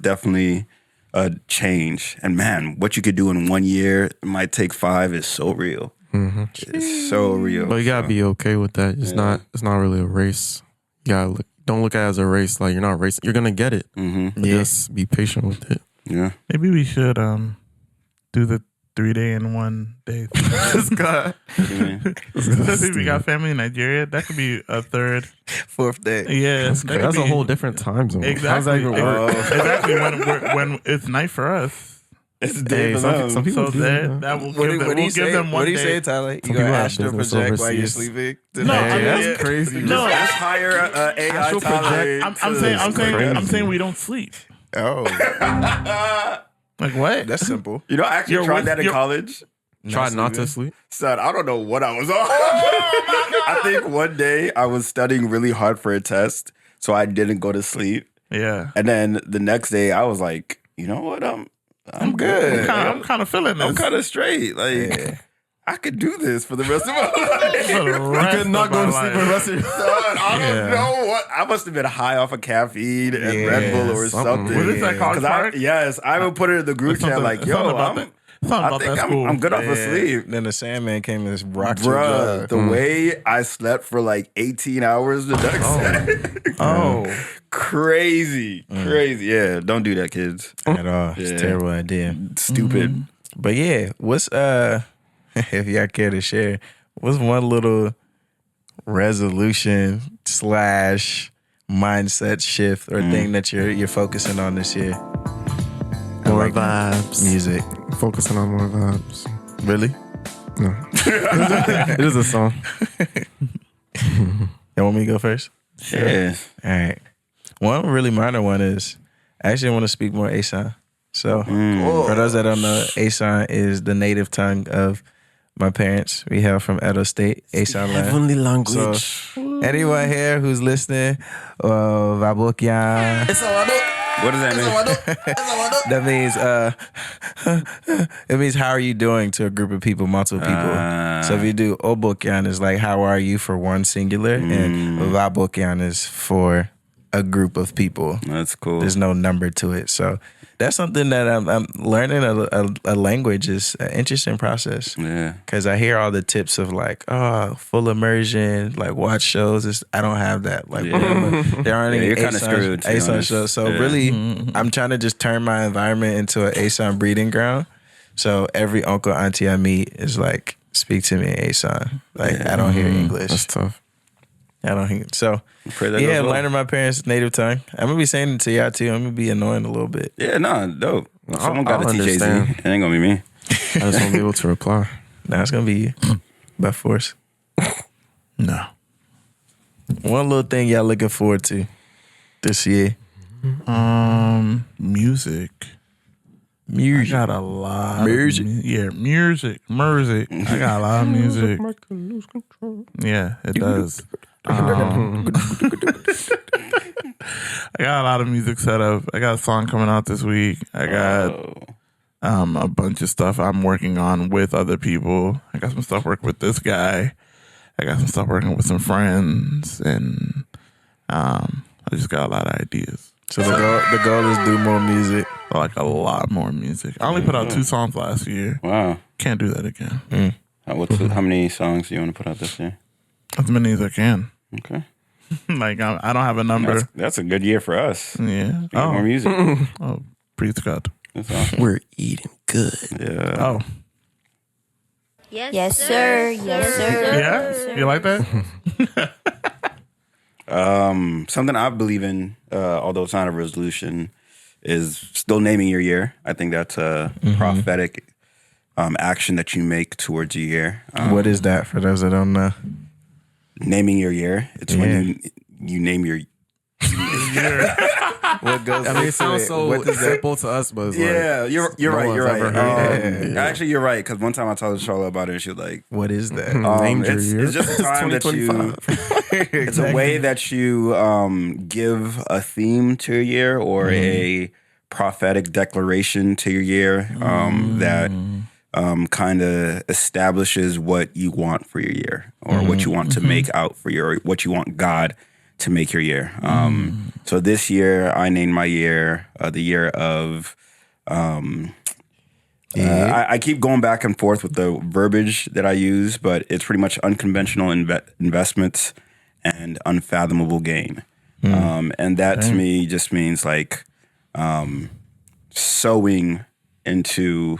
definitely a change. And man, what you could do in 1 year might take 5 is so real. It's so real. But you gotta be okay with that. It's not really a race. You gotta don't look at it as a race. Like you're not racing. You're gonna get it. But just be patient with it. Yeah. Maybe we should do the 3-day in 1 day. This guy. Especially if we got family in Nigeria, that could be a third. 4th day. Yeah, that could That's a be- whole different time zone. Exactly. How's that even work? Exactly when it's night for us. It's Hey, some people So do that will give them, we'll give them 1 What do you day. say, Tyler? You people gonna have astral business project while you're overseas. sleeping? No, I mean, that's crazy. No, Let's hire AI Astral Tyler. I'm saying we don't sleep. Oh, Like what? that's simple. You know, I actually You're tried with- that in you're- college. Try not to sleep. Son, I don't know what I was on. I think one day I was studying really hard for a test, so I didn't go to sleep. Yeah. And then the next day I was like, you know what? I'm good. I'm kind of feeling this. I'm kind of straight. Like I could do this for the rest of my life. For the rest could not of go my to sleep life. for the rest of your Son, I don't know what. I must have been high off of caffeine and Red Bull or something. something. What is that called? Yes, I would put it in the group chat like, yo, something about I'm, Something I about think that school. I'm good off of sleep. Then the Sandman came and rocked your Bruh, blood. the way I slept for like 18 hours the next day. Oh, Crazy. Yeah, don't do that, kids. at all. It's a Yeah. terrible idea. Stupid. But yeah, what's if y'all care to share, what's one little resolution / mindset shift or thing that you're focusing on this year? More like vibes. Music. Focusing on more vibes. Really? No. It is a song. You want me to go first? Yeah. All right. One really minor one is I actually want to speak more Asan. So for those that don't know, Asan is the native tongue of my parents. We hail from Edo State, Asan land. Heavenly language. So anyone here who's listening, Vabokyan, What does that mean? that means it means how are you doing to a group of people, multiple people. So if you do Obokyan is like how are you for one singular, and Vabokyan is for a group of people. That's cool. There's no number to it. So that's something that I'm learning. A language is an interesting process. Yeah. Because I hear all the tips of like, full immersion, like watch shows. I don't have that. Like, there aren't any you're kinda screwed, to be ASON honest. shows. So Yeah. really, I'm trying to just turn my environment into an ASON breeding ground. So every uncle, auntie I meet is like, speak to me in ASON. Like, I don't hear English. That's tough. I don't hear. So, Pray that yeah, goes well. learning my parents' native tongue. I'm going to be saying it to y'all too. I'm going to be annoying a little bit. Yeah, no, dope. Someone got I'll to teach AZ. understand. It ain't gonna be me. I just won't be able to reply. Now it's going to be you by force. No. One little thing y'all looking forward to this year. Music. I got a lot. Music. Music. I got a lot of music. Yeah, it does. I got a lot of music set up. I got a song coming out this week. I got a bunch of stuff I'm working on with other people. I got some stuff working with this guy. I got some stuff working with some friends, and I just got a lot of ideas. So the goal is do more music. Like a lot more music. I only put out 2 songs last year. Wow. Can't do that again. How many songs do you want to put out this year? As many as I can. Okay. Like I don't have a number. That's a good year for us. Yeah. Get more music. Oh, praise God. That's awesome. We're eating good. Yeah. Oh. Yes, sir. Yes, sir. Yeah? You like that? Something I believe in, although it's not a resolution, is still naming your year. I think that's a prophetic action that you make towards your year. What is that for those that don't know? Naming your year. It's when you name your. What goes I mean, it into sounds it? so What does that? simple to us, but it's Yeah, like, you're no right. one's You're ever right. heard it. Actually, you're right. Because one time I told Charlotte about it, and she was like, What is that? named your it's, year. it's just a time that you. It's a way that you give a theme to your year or a prophetic declaration to your year that kind of establishes what you want for your year or what you want to make out for your, what you want God to make your year. So this year, I named my year the year of. I keep going back and forth with the verbiage that I use, but it's pretty much unconventional investments and unfathomable gain. And that to me just means like sowing into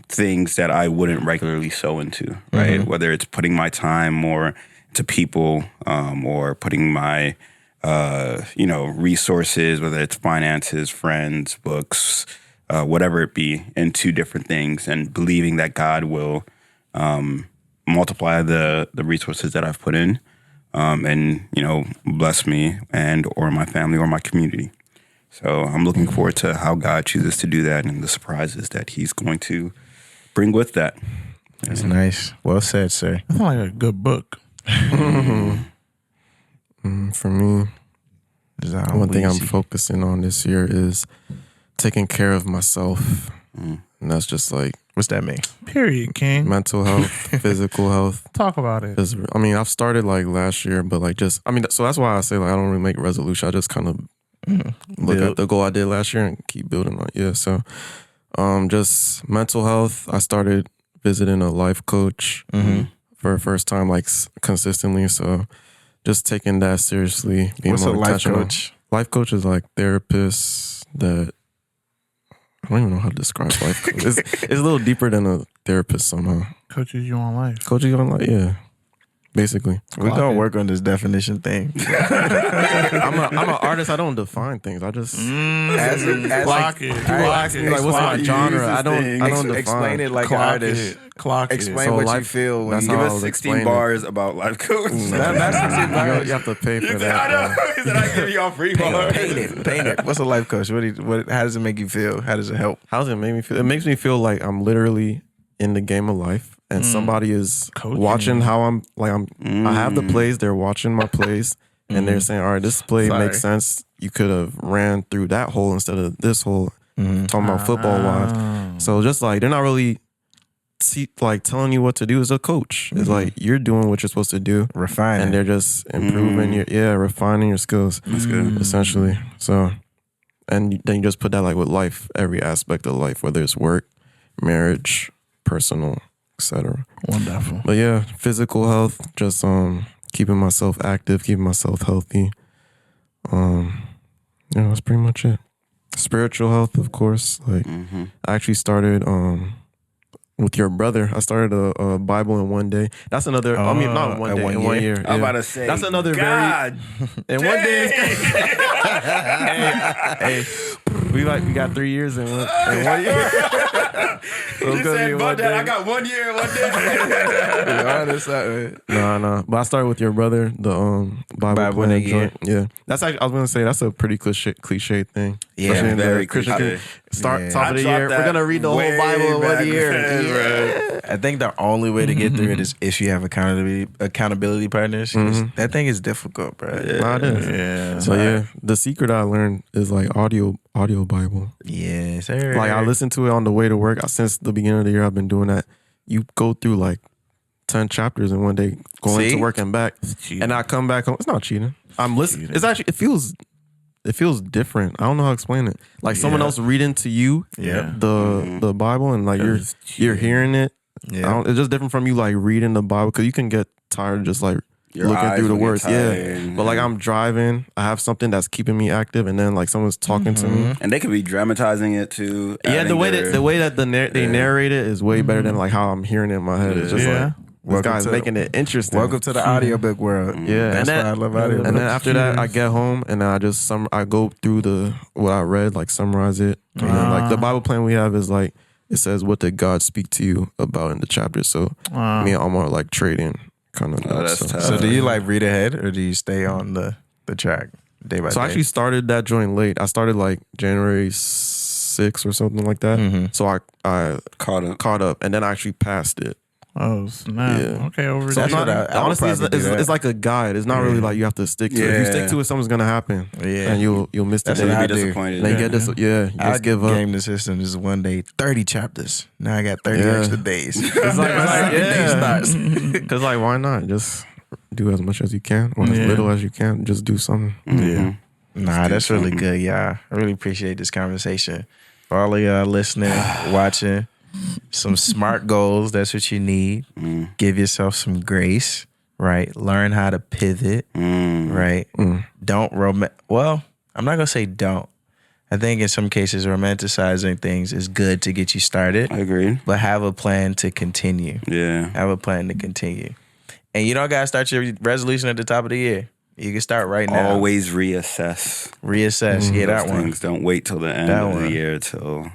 things that I wouldn't regularly sow into, right? Whether it's putting my time more into people or putting my resources, whether it's finances, friends, books, whatever it be, into different things, and believing that God will multiply the resources that I've put in, and bless me and or my family or my community. So I'm looking forward to how God chooses to do that and the surprises that He's going to bring with that. That's nice. Well said, sir. That's like a good book. For me, one thing I'm focusing on this year is taking care of myself. And that's just like, What's that mean? Period, King. mental health, physical health. Talk about it. 'Cause, I mean, I've started like last year, but like so that's why I say like I don't really make resolution. I just kind of look at the goal I did last year and keep building on it. Yeah. So just mental health. I started visiting a life coach for the first time, like consistently. So just taking that seriously. Being What's a more life intentional. coach? Life coach is like therapists that I don't even know how to describe life coach. It's a little deeper than a therapist somehow. Coaches you on life. Coaching on like, yeah, basically. We're going to work on this definition thing. I'm an artist. I don't define things. I just Clock it. Clock it. like what's my genre? I don't define. Explain it like an Clock artist. it. Clock it. Explain So what you life- feel when that's you how give I us was 16 explaining. bars about life coach. That's 16 bars. You have to pay for I that. know. He said I give y'all free bars. Paint it. What's a life coach? How does it make you feel? How does it help? How does it make me feel? It makes me feel like I'm literally in the game of life, and somebody is Coaching. watching how I have the plays. They're watching my plays, and they're saying, "All right, this play Sorry. makes sense. You could have ran through that hole instead of this hole." Talking about football wise, so just like they're not really telling you what to do as a coach. It's like you're doing what you're supposed to do, Refining. and they're just improving refining your skills. That's good, essentially. So, and then you just put that like with life, every aspect of life, whether it's work, marriage, personal, etc. Wonderful. But yeah, physical health, just keeping myself active, keeping myself healthy. That's pretty much it. Spiritual health, of course. Like I actually started with your brother. I started a Bible in one day. That's another. Not one day, in 1 year. I'm about to say. That's another God in 1 day. hey, we got 3 years in 1 year. You said, but I got 1 year, 1 day. No. But I started with your brother, the Bible in a plan year. joint. Yeah, that's actually, I was gonna say that's a pretty cliche thing. Yeah, Especially in the very Christian cliche. community. Start Yeah. top of the I dropped year. that We're gonna read the whole way Bible in 1 back year. then, Yeah. I think the only way to get through it is if you have accountability partners. 'Cause that thing is difficult, bro. Nah, it is. Yeah. So yeah, the secret I learned is like audio Bible. Yes, sir. Like I listen to it on the way to work. Since the beginning of the year, I've been doing that. You go through like 10 chapters in one day, going to work and back, and I come back home. It's not cheating. I'm listening. It's actually it feels different. I don't know how to explain it. Like someone else reading to you, the Bible, and like you're hearing it. Yeah. It's just different from you like reading the Bible, because you can get tired of just like Your looking eyes through the will get words. tired. But like I'm driving, I have something that's keeping me active, and then like someone's talking to me. And they could be dramatizing it too. Yeah, the way that they narrate it is way better than like how I'm hearing it in my head. It's just like this Welcome guy's to- making it interesting. Welcome to the audiobook world. Yeah, That's why I love audiobooks. And then after that, I get home and then I go through what I read, like summarize it. And then like the Bible plan we have is like it says, what did God speak to you about in the chapter? So me and Omar like trading kind of. that's tough. So do you like read ahead or do you stay on the track day by day? So I actually started that joint late. I started like January 6th or something like that. So I caught up and then I actually passed it. Oh snap! Yeah. Okay, over So there. honestly, it's like a guide. It's not really like you have to stick to it. If you stick to it, something's gonna happen. Yeah. And you'll miss the That's day. what I Be do. disappointed. Then you get this. Yeah, you I just give up. game the system just one day, 30 chapters. Now I got 30 extra days. It's like because like why not just do as much as you can or as little as you can. Just do something. Yeah. Nah, that's really good, y'all. I really appreciate this conversation. For all of y'all listening, watching, some smart goals. That's what you need. Give yourself some grace, right? Learn how to pivot, right? Don't well, I'm not gonna say don't. I think in some cases romanticizing things is good to get you started. I agree. But have a plan to continue. Yeah. Have a plan to continue. And you don't gotta start your resolution at the top of the year. You can start right now. Always reassess. Reassess. Yeah, that Those one. things. Don't wait till the end That of one. the year till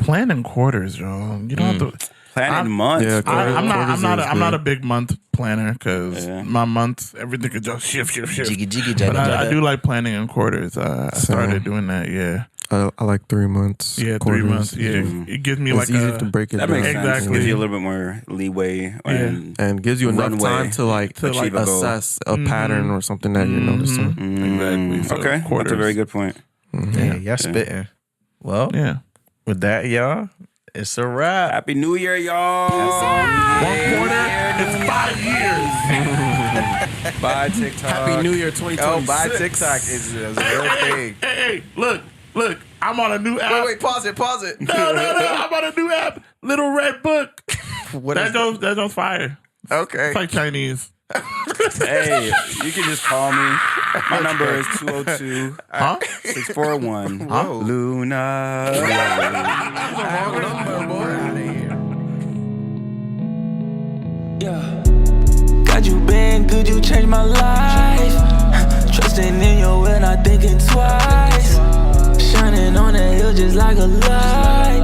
Planning quarters, yo. You don't have to. planning months. Yeah, bro. I'm not a big month planner because Yeah. my month everything could just shift. Jiggy, jiggy, But jada, I jada. do like planning in quarters. I started doing that. Yeah, I like 3 months. yeah, 3 quarters. months. Yeah, it gives me It's like easy a to break it That down. makes sense. Exactly. Gives you a little bit more leeway and gives you enough runway time to like achieve a goal. assess a pattern or something that you're noticing. Exactly. So Okay, that's quarters. a very good point. Yeah, y'all spitting. Well, Yeah. with that, y'all, it's a wrap. Happy New Year, y'all. 1 quarter. It's 5 years. Bye, TikTok. Happy New Year 2026. Oh, buy TikTok is a real thing. Hey, look. I'm on a new app. Wait, pause it. No. I'm on a new app. Little Red Book. What is That goes fire. Okay. It's like Chinese. Hey, you can just call me. My number is 202-641. Whoa. Luna. Yeah. God, you been good, you changed my life. Trusting in your will, not thinking twice. Shining on the hill just like a light.